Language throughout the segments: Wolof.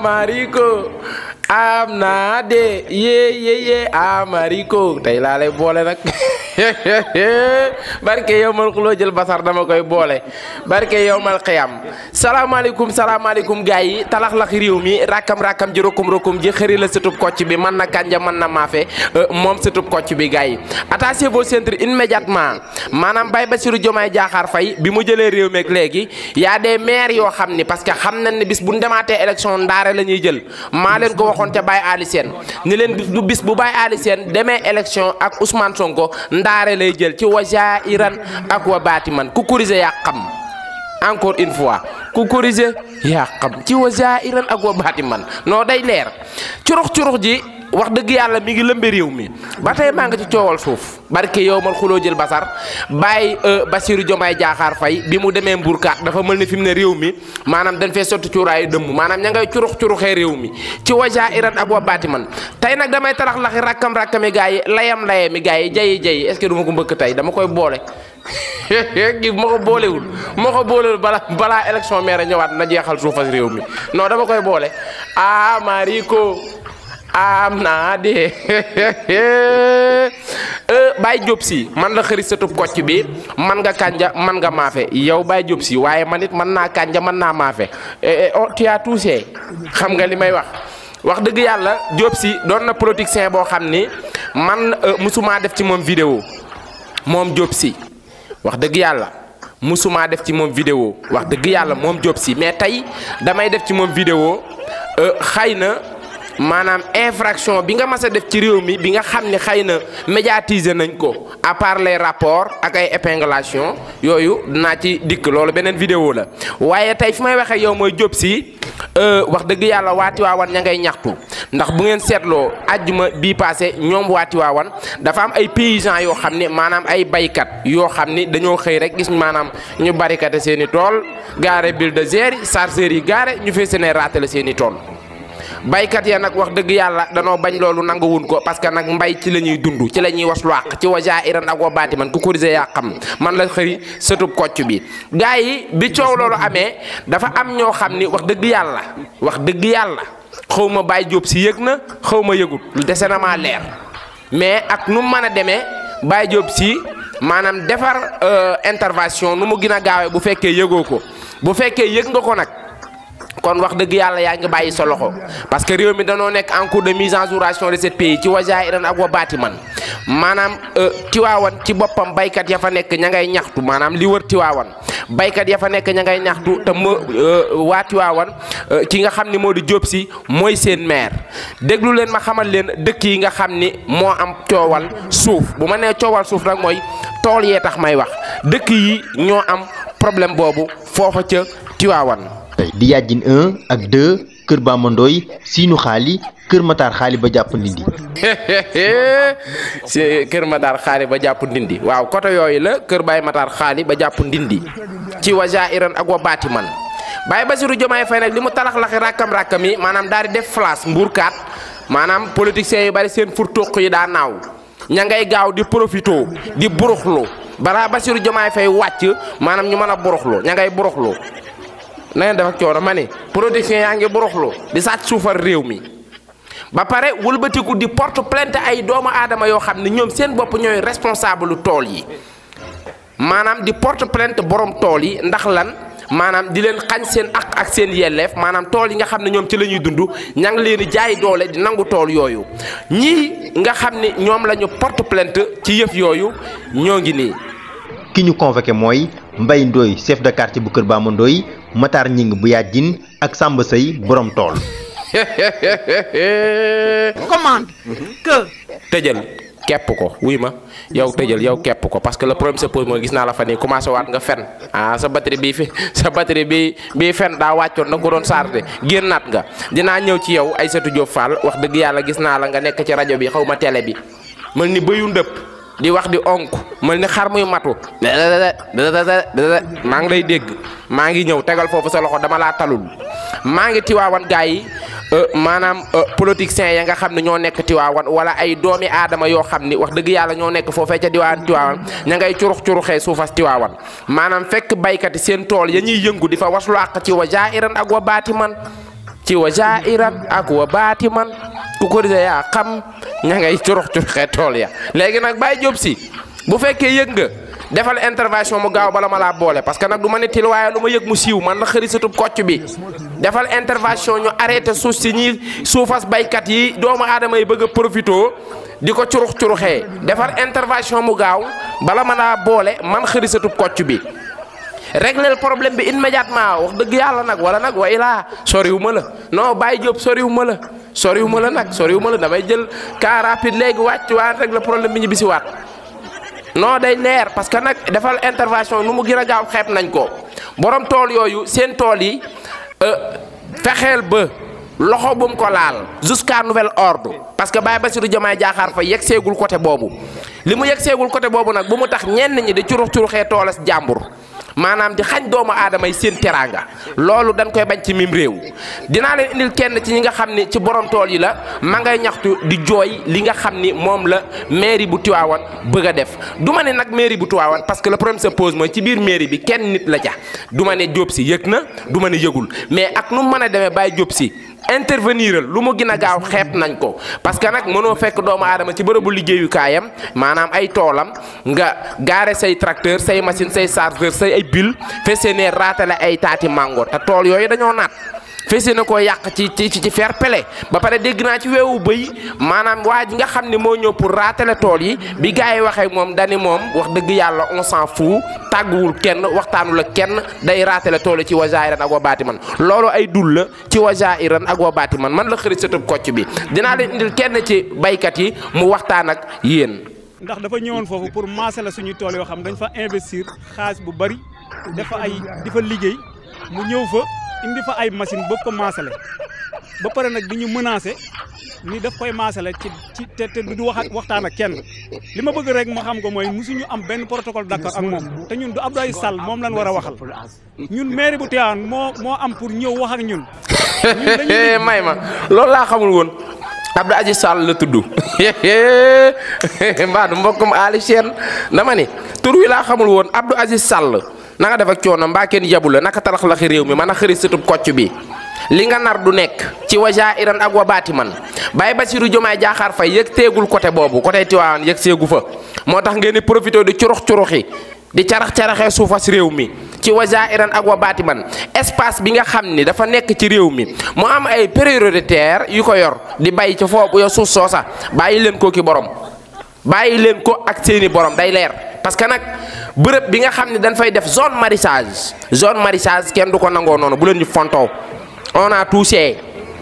Mariko am naa de ye Mariko tey laa lay boole nag barke yow mal xuloo jël basar dama koy boole barke yow mal xiyam salaamaaleykum gars yi talax-lax réew mi rakkam ji rokum ji xëri la sëtub kocc bi man na kanja man na maafe moom sëtub kocc bi gars yi attachez vos ceintures immédiatement maanaam Baye Bassirou Diomaye Diakhar Faye bi mu jëlee réew mi ak léegi y a des maires yoo xam ni parce que xam nañ ne bis bu ñu demaatee élection ndaare la ñuy jël maa leen ko waxoon ca Baye Ali Sène ni leen bis bu Baye Ali Sène demee élection ak Ousmane Sonko ndaare lay jël ci waja iran ak wa baati man ku corriger yaa xam encore une fois ku corriger yaa xam ci waja iran ak wa baati man non day leer curux ji wax dëgg yàlla mi ngi lëmbe réew mi ba tey maa nga ci coowal suuf barke yow mal xuloo jël basar Baye Bassirou Diomaye Diakhar Faye bi mu demee mburkaat dafa mel ni fi mu ne réew mi maanaam dañ fee sotti cuuraayu dëmm maanaam ña ngay curuxee réew mi ci waja iran ak wa baati man tey nag damay tarax laxi rakkami gars yi layami gars yi jayi est-ce que du ma ko mbëkk tey dama koy boole gi ma ko boolewul balaa élection maire ñëwaat na jeexal suufas réew mi non dama koy boole Mariko am naa de Baye Diop si man la xëri satub kocc bi man nga kanja man nga maafe yow Baye Diop si waaye man it man naa kanja man naa maafe tu as touché xam nga li may wax dëgg yàlla Diop si doon na politicien boo xam ni man musuma def ci moom vidéo moom Diop si wax dëgg yàlla musuma def ci moom vidéo wax dëgg yàlla moom Diop si mais tey damay def ci moom vidéo xëy na maanaam infraction bi nga mas a def ci réew mi bi nga xam ne xëy na médiatiser nañ ko à part les rapports ak ay épinglation yooyu dinaa ci dikk loolu beneen vidéo la waaye tey fi may waxee yow mooy Diop si wax dëgg yàlla waati waawan ña ngay ñaxtu ndax bu ngeen seetloo àjjuma bii passé ñoom waati waawan dafa am ay paysans yoo xam ne maanaam ay baykat yoo xam ni dañoo xëy rek gis maanaam ñu barikate seen i tool gaare bulldozer yi chargeurs yi gaare ñu fee seen raatale seen i tool baykat ya nag wax dëgg yàlla danoo bañ loolu nanguwun ko parce que nag mbay ci la ñuy dund ci la ñuy waslu àq ci waja iran ak wa baati man ku corriger yaa xam man la xëri sëtub kocc bi gars yi bi coow loolu amee dafa am ñoo xam ni wax dëgg yàlla xaw ma Baye Diop si yëg na xaw ma yëgut dese na maa leer mais ak nu mu mën a demee Baye Diop si maanaam defar intervention nu mu gën a gaawee bu fekkee yëgoo ko bu fekkee yëg nga ko nag kon wax dëgg yàlla yaa ngi bàyyi sa loxo parce que réew mi danoo nekk en cours de mise en jouration de ce pays ci waja iran ak wa baati man maanaam Tiwaawan ci boppam baykat ya fa nekk ña ngay ñaxtu maanaam li wër Tiwaawan baykat ya fa nekk ña ngay ñaxtu te waa Tiwaawan ki nga xam ni moo di Diop si mooy seen maire déglu leen ma xamal leen dëkk yi nga xam ni moo am coowal suuf bu ma nee coowal suuf nag mooy tool yee tax may wax dëkk yi ñoo am problème boobu foofa ca Tiwaawan di yàjjin 1 ak 2 kër Bamba Ndoy siinu xaali kër Matar xaali ba jàpp ndindi kër Matar xaali ba jàpp ndindi waaw côté yooyu la kër Baye Matar xaali ba jàpp ndindi ci waja iran ak wa baati man Baye Bassirou Diomaye Faye nag li mu talax-laxi rakkam yi maanaam daal di def flash mbuurkaat maanaam politiciens yu bari seen furtuq yi daa naaw ña ngay gaaw di profito di buruxlu balaa Bassirou Diomaye Faye wàcc maanaam ñu mën a buruxlu ña ngay buruxlu na ngeen def ak coono ma ne production yaa ngi buruxlu di sàcc suufar réew mi ba pare wëlbatiku di porte plainte ay doomu aadama yoo xam ne ñoom seen bopp ñooy responsable lu tool yi maanaam di porte plainte borom tool yi ndax lan maanaam di leen xañ seen ak seen yelleef maanaam tool yi nga xam ne ñoom ci la ñuy dund ña ngi leen di jaay doole di nangu tool yooyu ñii nga xam ne ñoom la ñu porte plainte ci yëf yooyu ñoo ngi nii. ki ñu convoqué mooy Mbaye Ndoye chef de quartier bu kër Bamba Ndoye Matar Ñing bu yàjjin ak Samba Sey borom tool. commande que. tëjal kepp ko wuy ma yow tëjal yow kepp ko parce que le problème se pose mooy gis naa la fa nii commencé waat nga fen sa batterie bii fen daa wàccoon da nga ko doon chargé génnaat nga dinaa ñëw ci yow Aïssatou Diop Fall wax dëgg yàlla gis naa la nga nekk ci rajo bi xaw ma télé bi mel ni bëyu ndëpp di wax di onk mel ni xar muy matu maa ngi lay dégg maa ngi ñëw tegal foofu sa loxo dama laa talul maa ngi Tiwaawan gaa yi maanaam politiciens ya nga xam ne ñoo nekk Tiwaawan wala ay doomi aadama yoo xam ni wax dëgg yàlla ñoo nekk foofee ca diwaan Tiwaawan ña ngay curux-curuxee suufas Tiwaawan maanaam fekk baykat yi seen tool ya ñuy yëngu di fa waslu àq ci wa jaa'iran ak wa baatiman ci wa jaa'iran ak wa baatiman ku ko gisee yaa xam ña ngay curux-curuxee tool ya léegi nag Baye Diop Sy bu fekkee yëg nga defal intervention mu gaaw bala ma laa boole parce que nag du ma ne til waaye lu ma yëg mu siiw man la xëri satub kocc bi defal intervention ñu arrêté suuf si ñi suufas baykat yi doomu aadama yi bëgg a profito di ko curux-curuxee defal intervention mu gaaw bala ma laa boole man xëri satub kocc bi régler le problème bi immédiatement wax dëgg yàlla nag wala nag way laa soriwu ma la non Baye Diop soriwu ma la nag damay jël car rapide léegi wàcc waat régler problème bi ñu bisi waat non day leer parce que nag defal intervention nu mu gën a gaaw xeeb nañ ko borom tool yooyu seen tool yi fexeel ba loxo bu mu ko laal jusqu'à nouvel ordre parce que Baye Bassirou Diomaye Diakhar Faye yegg seegul côté boobu li mu yegg seegul côté boobu nag bu mu tax ñenn ñi di curux-curuxee toolas jàmbur maanaam di xañ doomu aadama yi seen teraanga loolu dañ koy bañ ci mim réew dinaa leen indil kenn ci ñi nga xam ni ci borom tool yi la ma ngay ñaxtu di jooy li nga xam ni moom la mairie bu Tivaouane bëgg a def du ma ne nag mairie bu Tivaouane parce que le problème se pose mooy ci biir mairie bi kenn nit la ca du ma ne Diop Sy yëg na du ma ne yëgul mais ak nu mu mën a demee Baye Diop Sy intervenir lu mu gën a gaaw xeeb nañ ko parce que nag mënoo fekk doomu aadama ci bërëbu liggéeyukaayam maanaam ay toolam nga gaare say tracteur say machine say chargeur say ay bil fese ne raatale ay taati mango te tool yooyu dañoo naat fese na koo yàq ci fer pele ba pare dégg naa ci weewu bëy maanaam waa ji nga xam ne moo ñëw pour raatale tool yi bi gars yi waxee moom dani moom wax dëgg yàlla on s'en fout tàgguwul kenn waxtaanul ak kenn day raatale tool yi ci wa jaa'iran ak wa baatiman loolu ay dul la ci wa jaa'iran ak wa baatiman man la xëri satub kocc bi dinaa leen indil kenn ci baykat yi mu waxtaan ak yéen. ndax dafa ñëwoon foofu pour maasale suñuy tool yoo xam dañ fa investir xaalis bu bari dafa ay di fa liggéey mu ñëw fa indi fa ay machine bëgg ko maasale ba pare nag di ñu menacé ni daf koy maasale ci te du waxtaan ak kenn li ma bëgg rek ma xam ko mooy musuñu am benn protocole d'accord ak moom te ñun du Abdoulaye Sall moom lañ war a waxal ñun mairie bu Tivaouane moo am pour ñëw wax ak ñun. may ma loolu laa xamul woon Abdou Aziz Sall la tudd mbaa du mbokkum Ali Sène dama ni tur wi laa xamul woon Abdou Aziz Sall na nga def ak coono mbaa kenn yabu la naka tarax la xi réew mi man a xëri satub kocc bi li nga nar du nekk ci wa jaa'iran ak wa baatiman Baye Bassirou Diomaye Diakhar Faye yëg teegul côté boobu côté Tivaouane yëg seegu fa moo tax ngeen di profité di curux-curuxi di carax-caraxee suufas réew mi ci wa jaa'iran ak wa baatiman espace bi nga xam ni dafa nekk ci réew mi mu am ay prioritaire yu ko yor di bàyyi ca foofu yow suuf soosa bàyyi leen ko ki borom bàyyi leen ko ak seeni borom day leer parce que nag bërëb bi nga xam ne dañ fay def zone maraîchage kenn du ko nangoo noonu bu leen ñu fontoo on a touché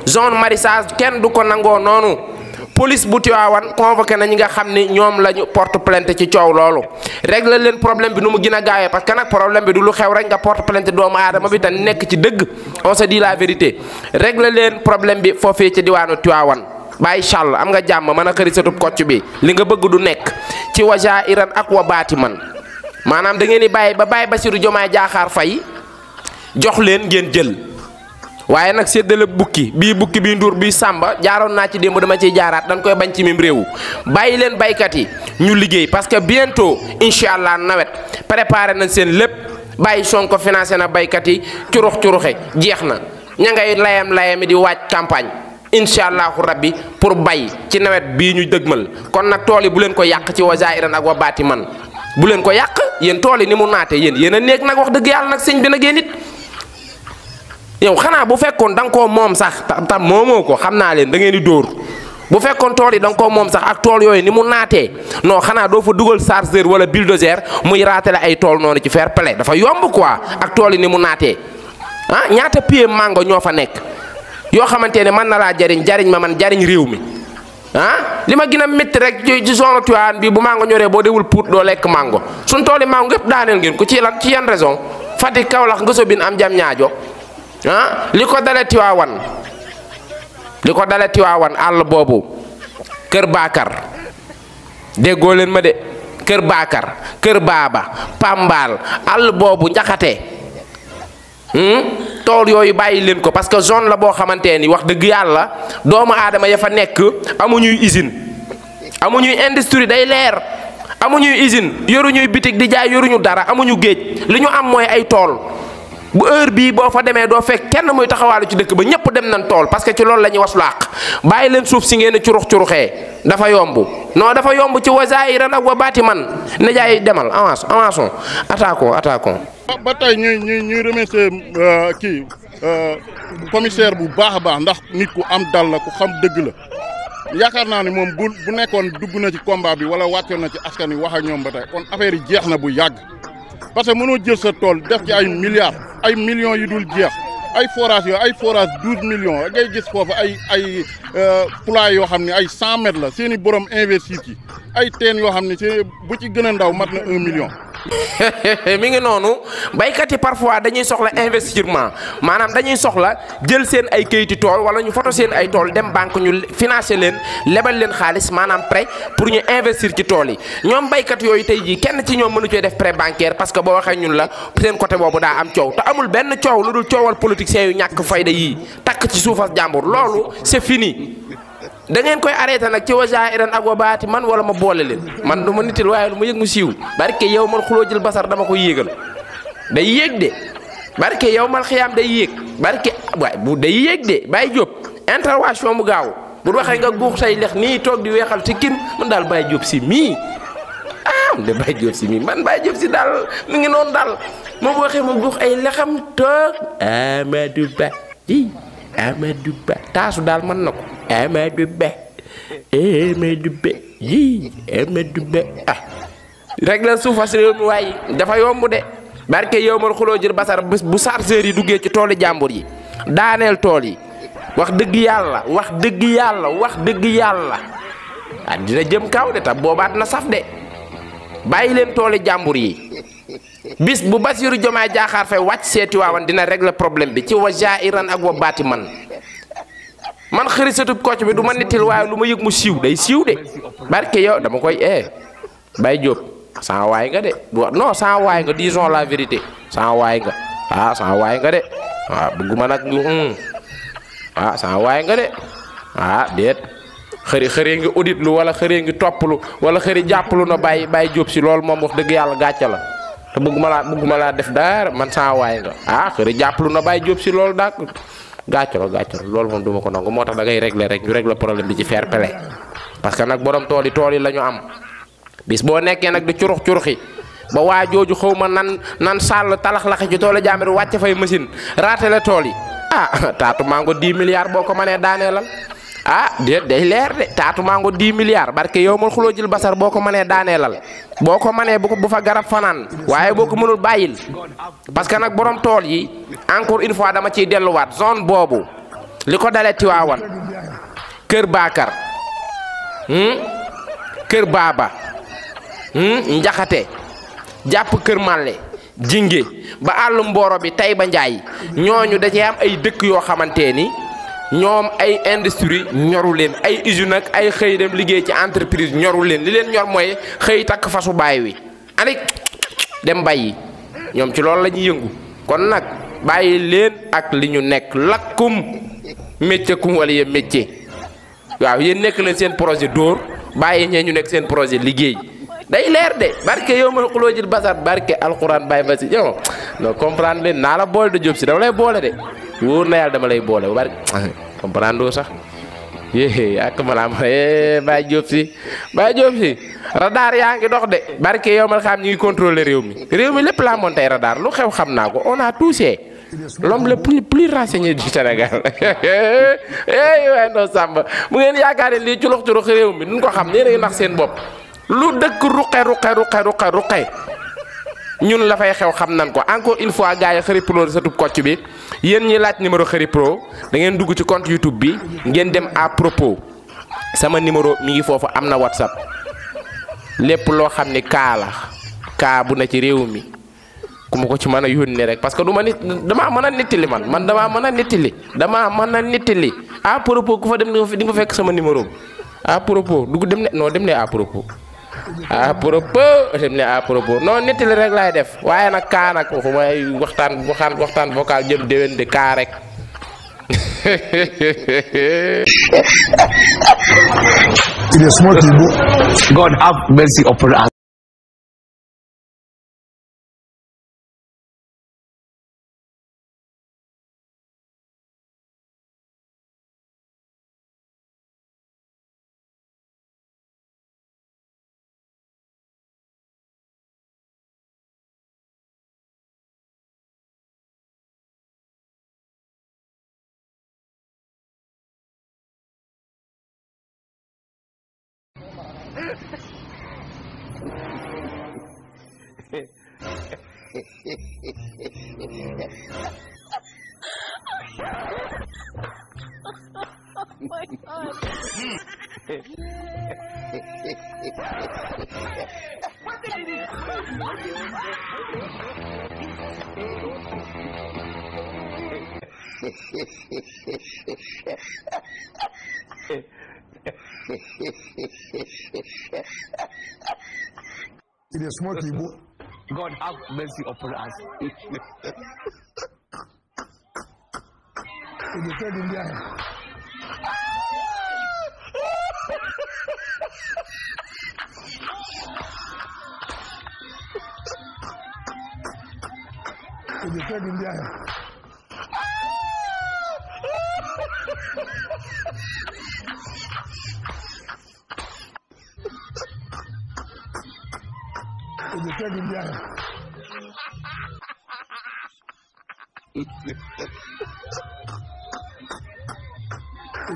zone maraîchage kenn du ko nangoo noonu police bu Tivaouane convoqué na ñi nga xam ni ñoom la ñu porte plainte ci coow loolu régler leen problème bi nu mu gën a gaawee parce que nag problème bi du lu xew rek nga porte plainte doomu aadama bi te nekk ci dëgg on se dit la vérité régler leen problème bi foofee ci diwaanu Tivaouane bàyyi chall am nga jàmm mën a xëri satub kocc bi li nga bëgg du nekk ci wa jaa'iran ak wa baatiman maanaam da ngeen di bàyyi ba Baye Bassirou Diomaye Diakhar Faye jox leen ngeen jël waaye nag séddale bukki bii nduur bii sàmba jaaroon naa ci démb dama ciy jaaraat dañ koy bañ ci mim réew bàyyi leen baykat yi ñu liggéey parce que bientôt incha allah nawet préparé nañ seen lépp bàyyi Sonko financé na baykat yi curux-curuxe jeex na ña ngay layam di waaj campagne incha allahu rabbi pour bay ci nawet bii ñu dëgmal kon nag tool yi bu leen ko yàq ci wa jaa'iran ak wa baatiman bu leen ko yàq yéen tool yi ni mu naatee yéen a nekk nag wax dëgg yàlla nag sëñ bi nag yéen it yow xanaa bu fekkoon da nga koo moom sax tam moomoo ko xam naa leen da ngeen di dóor bu fekkoon tool yi da nga koo moom sax ak tool yooyu ni mu naatee non xanaa doo fa dugal chargeur wala bulldozer muy raatale ay tool noonu ci fair play dafa yomb quoi ak tool yi ni mu naatee ah ñaata pied mango ñoo fa nekk yoo xamante ne mën na laa jariñ ma man jariñ réew mi ah li ma gën a métti rek ci zone Tivaouane bi bu mango ñoree boo dewul Pout doo lekk mango suñ tool yi mango yëpp daaneel ngeen ko ci lan ci yan raison Fatick Kaolack Ngosobine am jam ñaajo ah li ko dale Tivaouane àll boobu Kër Bakar déggoo leen ma de Kër Bakar Kër Baaba Pambal àll boobu Njaxate tool yooyu bàyyi leen ko parce que zone la boo xamante ni wax dëgg yàlla doomu aadama ya fa nekk amuñuy usine amuñuy industrie day leer amuñuy usine yoruñuy bitig di jaay yoruñu dara amuñu géej li ñu am mooy ay tool bu heure bii boo fa demee doo fekk kenn muy taxawaalu ci dëkk ba ñëpp dem nañ tool parce que ci loolu la ñuy waslu àq bàyyi leen suuf si ngeen a curux-curuxee dafa yomb non dafa yomb ci wasaayiran ak wa baati man ne jaay demal avançons attaquons ba tey ñuy remercier kii commissaire bu baax a baax ndax nit ku am dal la ku xam dëgg la yaakaar naa ni moom bu nekkoon dugg na ci combat bi wala wàccoon na ci askan wi wax ak ñoom ba tey kon affaire yi jeex na bu yàgg parce que mënoo jël sa tool def ci ay milliards ay millions yu dul jeex ay forage yoo ay forage 12 millions ngay gis foofu ay poulailler yoo xam ne ay 100 mètres la seen i borom investir ci ay teen yoo xam ne bu ci gën a ndaw mat na 1 million. mi ngi noonu baykat yi parfois dañuy soxla investissement maanaam dañuy soxla jël seen ay kayiti tool wala ñu foto seen ay tool dem banque ñu financer leen lebal leen xaalis maanaam prêt pour ñu investir ci tool yi ñoom baykat yooyu tey jii kenn ci ñoom mënu cee def prêt bancaire parce que boo waxee ñun la seen côté boobu daa am coow te amul benn coow lu dul coowal politiciens yu ñàkk fayda yii takk ci suufas jàmbur loolu c'est fini. da ngeen koy arrêté nag ci wasaayiran ak wa baati man wala ma boole leen man du ma nitil waaye lu ma yëg mu siiw barke yow mal xuloo jël basar dama koy yéegal day yéeg de barke yow mal xiyaam day yéeg barke waay bu day yéeg de Baye Diop intervention mu gaaw bu waxee nga guux say lex nii toog di weexal ci kin man daal Baye Diop si mii de Baye Diop si mii man Baye Diop si daal mi ngi noonu daal moom waxee mu guux ay lexam toog Amadou Ba Amadou Ba taasu daal mën na ko Amadou Ba yii Amadou Ba rek la suufas réew mi waaye dafa yomb de barke yow mal xuloo jël basar bés bu chargeur yi duggee ci tooli jàmbur yi daaneel tool yi wax dëgg yàlla ah dina jëm kaw de tam boobaat na saf de bàyyi leen tooli jàmbur yi bis bu Bassirou Diomaye Diakhar Faye wàcc seeti waawan dina régler problème bi ci wasaayiran ak wa baati man xërisatub kocc bi du ma nittil waaye lu ma yëg mu siiw day siiw de barke yow dama koy Baye Diop sans waay nga de non sans waay nga disons la vérité sans waay nga sans waay nga de bëgguma nag sans waay nga de déet xëri ngi audit lu wala xëri ngi topplu wala xëri jàppalu na Baye Diop si loolu moom wax dëgg yàlla gàcce la te bëgguma laa def dara man sans waay nga xëri jàppalu na Baye Diop si loolu daal gàcce la loolu moom duma ko nangu moo tax da ngay régler rek ñu régler problème bi ci fair play parce que nag borom tool yi la ñu am bis boo nekkee nag di curuxi ba waa jooju xaw ma nan sàll talax-laxi ci toolu jàmbur wàcce fay machine raatale tool yi taatu mango 10 milliards boo ko mënee daaneelal déet day leer de taatu mango 10 milliards barke yow mal xuloo jël basar boo ko mënee daaneelal boo ko mënee bu fa garab fanaan waaye boo ko mënul bàyyil parce que nag borom tool yi encore une fois dama ciy delluwaat zone boobu li ko dalee Tiwaawan Kër Bakar Kër Baaba Njaxate jàpp Kër Màlle Jinge ba àll Mboro bi Tayba Njaay ñooñu da cee am ay dëkk yoo xamante ni ñoom ay industrie ñoru leen ay usine ak ay xëy dem liggéey ci entreprise ñoru leen li leen ñor mooy xëy takk fasu baay wi anik dem bàyyi ñoom ci loolu la ñuy yëngu kon nag bàyyi leen ak li ñu nekk lakkum métier kum wala yéen métier waaw yéen nekk leen seen projet dóor bàyyi ñee ñu nekk seen projet liggéey day leer de barke yow ma xuloo jël basar barke alxuraan bàyyi ba si yow non comprendre leen naa la boole de Diop si dama lay boole de wóor na yàlla dama lay boole ba barke comprendre sax ak ma la Baye Diop si radar yaa ngi dox de barke yow ma xam ñu ngi contrôler réew mi lépp laa moon tey radar lu xew xam naa ko on a touché l'homme le plus renseigné du Sénégal waaye non Samba bu ngeen yaakaar ne lii culux réew mi duñ ko xam nee nañu nax seen bopp lu dëkk ruqe ñun la fay xew xam nan ko encore une fois gars yi Khary Pro sa tub kocc bi yéen ñi laaj numéro Khary Pro da ngeen dugg ci compte YouTube bi ngeen dem à propos sama numéro mi ngi foofu am na WhatsApp lépp loo xam ni kaa bu na ci réew mi ku ma ko ci mën a yónnee rek parce que damaa mën a nettali man damaa mën a nettali à propos ku fa dem di nga fa fekk sama numéro bi à propos dem ne à propos à propos dem ne à propos non nettali rek laay def waaye nag kaa nag waxuma ay waxtaan vocal jëm déwén de kaa rek. It is small people. God have mercy upon us. My God. It is small people. God have mercy upon us. It is said in there. It is said in there. It is said in there. It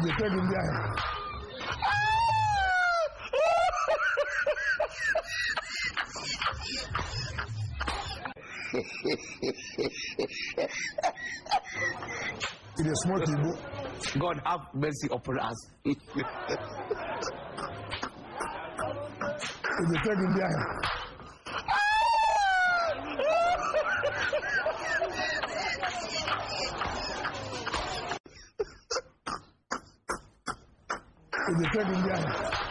is said in there. It is small people. God have mercy upon us. It is said in there. It is said in there.